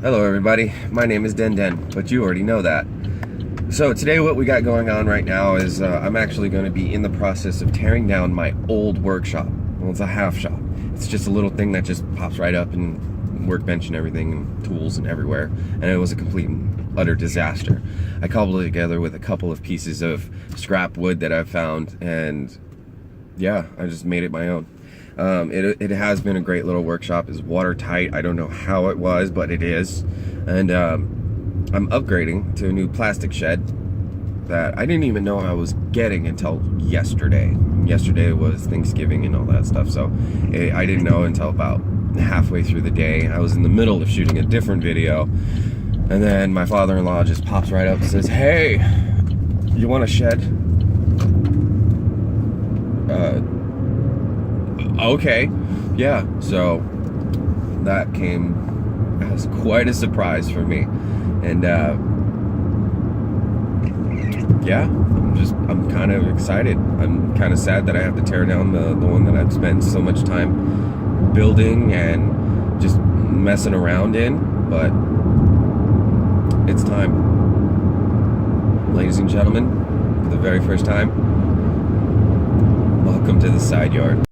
Hello everybody, my name is Den Den, but you already know that. So today what we got going on right now is I'm actually going to be in the process of tearing down my old workshop. Well, it's a half shop. It's just a little thing that just pops right up and workbench and everything and tools and everywhere. And it was a complete and utter disaster. I cobbled it together with a couple of pieces of scrap wood that I've found, and yeah, I just made it my own. It has been a great little workshop. It's watertight. I don't know how it was, but it is. And I'm upgrading to a new plastic shed that I didn't even know I was getting until yesterday. Yesterday was Thanksgiving and all that stuff, so I didn't know until about halfway through the day. I was in the middle of shooting a different video, and then my father-in-law just pops right up and says, "Hey, you want a shed?" Okay, yeah, so that came as quite a surprise for me, and yeah, I'm kind of excited. I'm kind of sad that I have to tear down the one that I've spent so much time building and just messing around in, but it's time. Ladies and gentlemen, for the very first time, welcome to the side yard.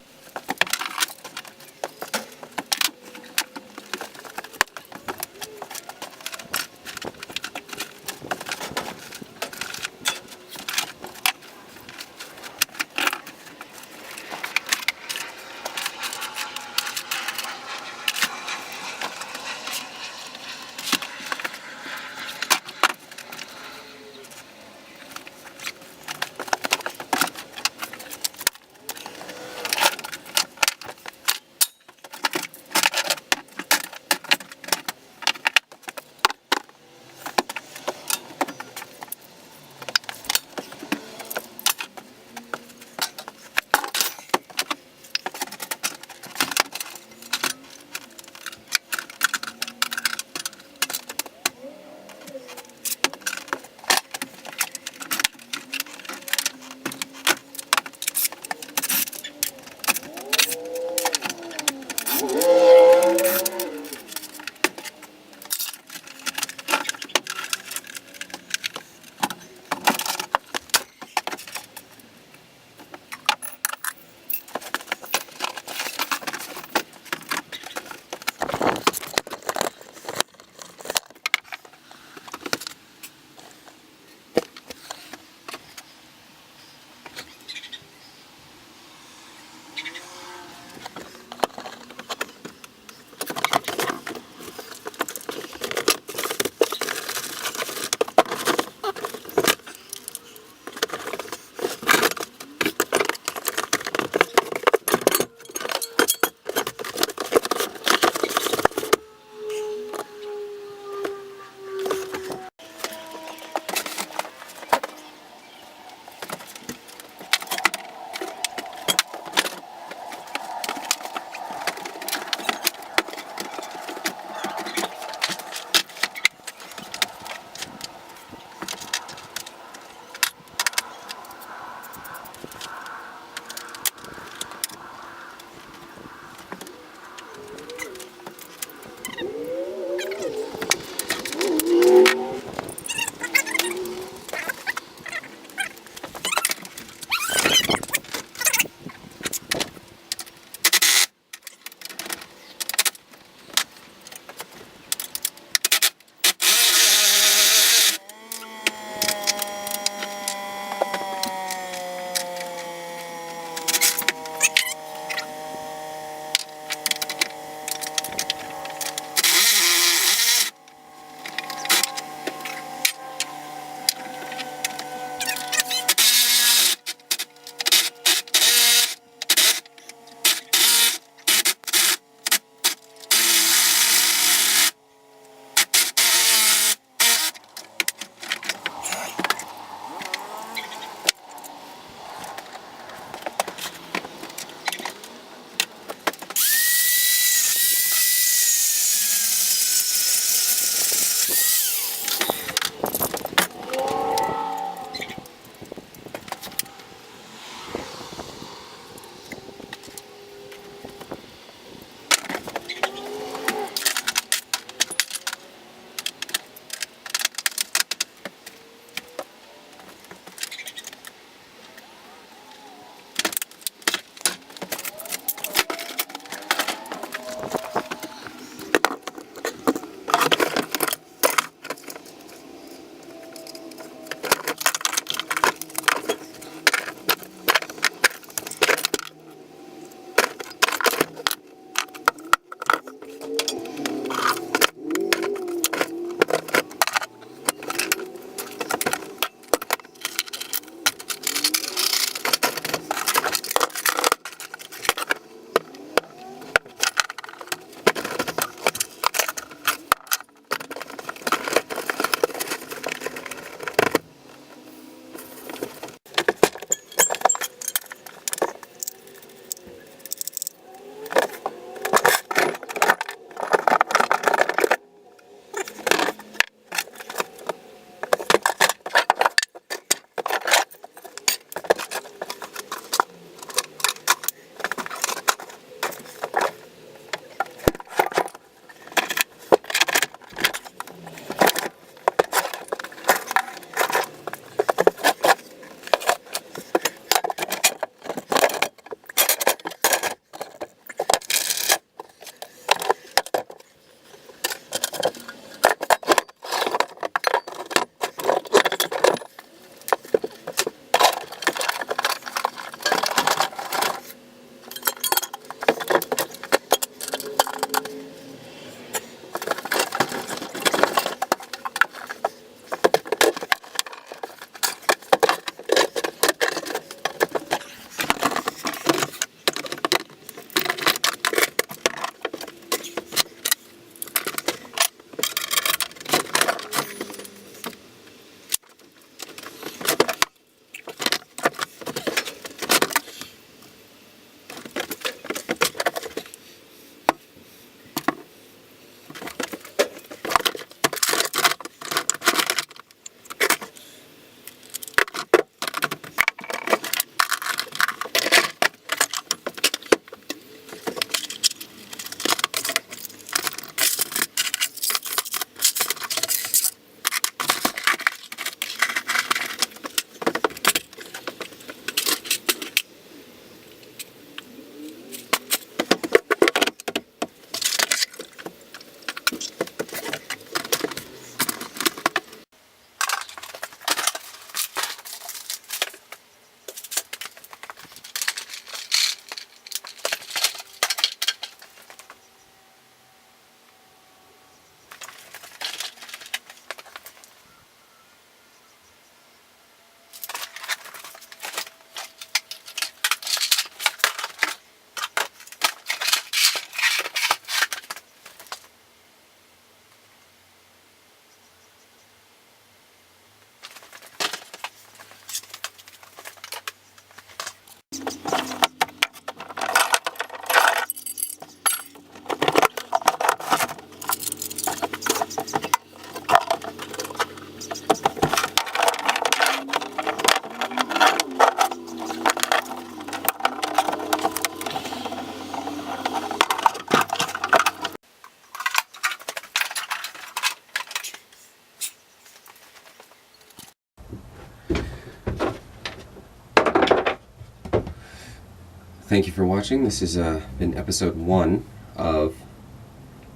thank you for watching. This has been episode 1 of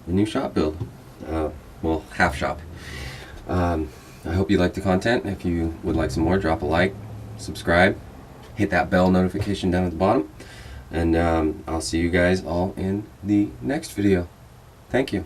the new shop build. Well, half shop. I hope you liked the content. If you would like some more, drop a like, subscribe, hit that bell notification down at the bottom, and I'll see you guys all in the next video. Thank you.